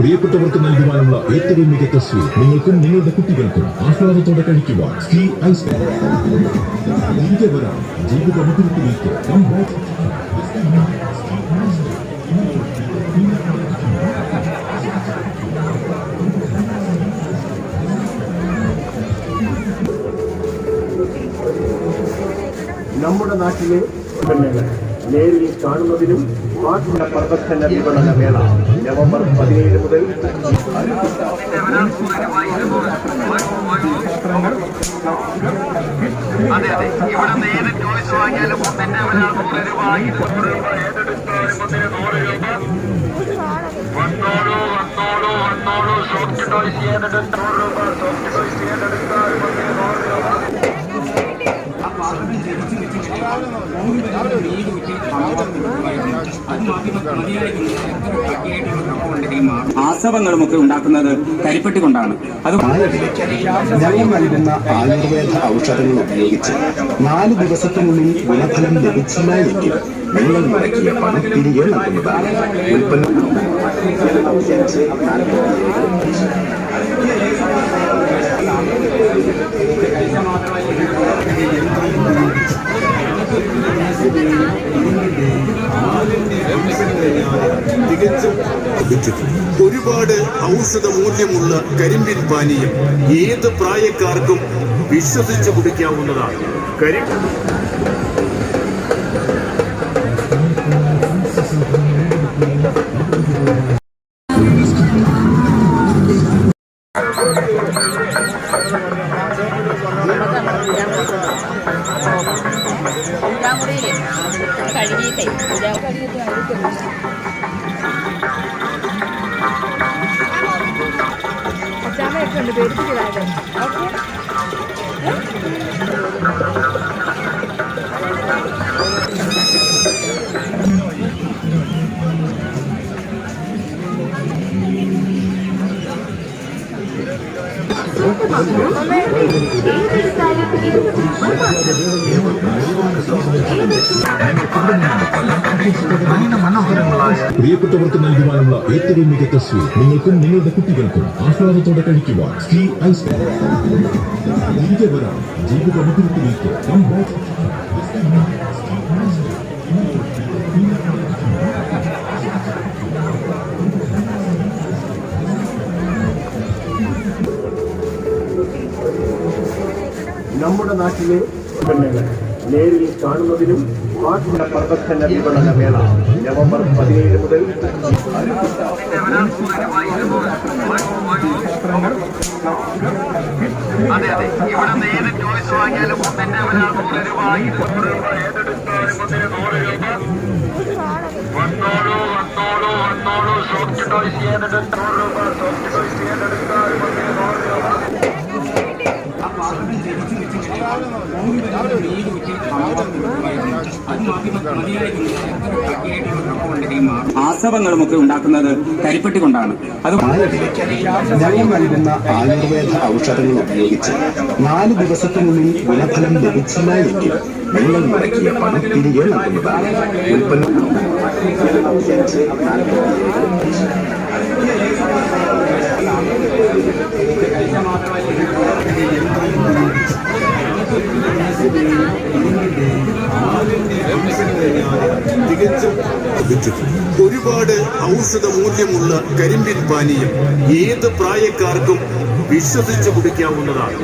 പ്രിയപ്പെട്ടവർക്ക് നൽകുവാനുള്ള ഏറ്റവും മികച്ച സ്വീറ്റ് നിങ്ങൾക്കും നിങ്ങളുടെ കുട്ടികൾക്കും ആഹ്ലാദത്തോടെ കഴിക്കുവാൻ ശ്രീ ഐസ്ക്രീം. തിരികെ വരാം ജീവിത മധുരത്തിലേക്ക്. നമ്മുടെ നാട്ടിലെ ഉൽപ്പന്നങ്ങൾ നേരിൽ കാണുന്നതിനും പാട്ടുള്ള പ്രദർശന വിപണന മേള നവംബർ 17 മുതൽ ആസവങ്ങളുമൊക്കെ ഉണ്ടാക്കുന്നത് കരിപ്പെട്ടി കൊണ്ടാണ്. അത് ഞങ്ങൾ നൽകുന്ന ആയുർവേദ ഔഷധങ്ങൾ ഉപയോഗിച്ച് 4 ദിവസത്തിനുള്ളിൽ ഗുണഫലം ലഭിച്ചില്ല എങ്കിൽ നിങ്ങൾ മുടക്കിയ പണം തിരികെ നൽകുന്നതാണ്. ഉൽപ്പന്നം ഒരുപാട് ഔഷധ മൂല്യമുള്ള കരിമ്പിൻ പാനീയം ഏത് പ്രായക്കാർക്കും വിശ്വസിച്ച് കുടിക്കാവുന്നതാണ്. പ്രിയപ്പെട്ടവർക്ക് നൽകുവാനുള്ള ഏറ്റവും മികച്ച സ്വീറ്റ് നിങ്ങൾക്കും നിങ്ങളുടെ കുട്ടികൾക്കും ആഹ്ലാദത്തോടെ കഴിക്കുവാൻ ശ്രീ ഐസ്ക്രീം. തിരികെ വരാം ജീവിത മധുരത്തിലേക്ക്. നമ്മുടെ നാട്ടിലെ ഉൽപ്പന്നങ്ങൾ നേരിൽ കാണുന്നതിനും പാട്ടുള്ള പ്രദർശന വിപണന മേള നവംബർ 17 മുതൽ ആസവങ്ങളുമൊക്കെ ഉണ്ടാക്കുന്നത് കരിപ്പെട്ടി കൊണ്ടാണ്. അത് ഞങ്ങൾ നൽകുന്ന ആയുർവേദ ഔഷധങ്ങൾ ഉപയോഗിച്ച് 4 ദിവസത്തിനുള്ളിൽ ഗുണഫലം ലഭിച്ചില്ല എങ്കിൽ നിങ്ങൾ മുടക്കിയ പണം തിരികെ നൽകുന്നതാണ്. ഉൽപ്പന്നം ഒരുപാട് ഔഷധ മൂല്യമുള്ള കരിമ്പിൻ പാനീയം ഏത് പ്രായക്കാർക്കും വിശ്വസിച്ച് കുടിക്കാവുന്നതാണ്.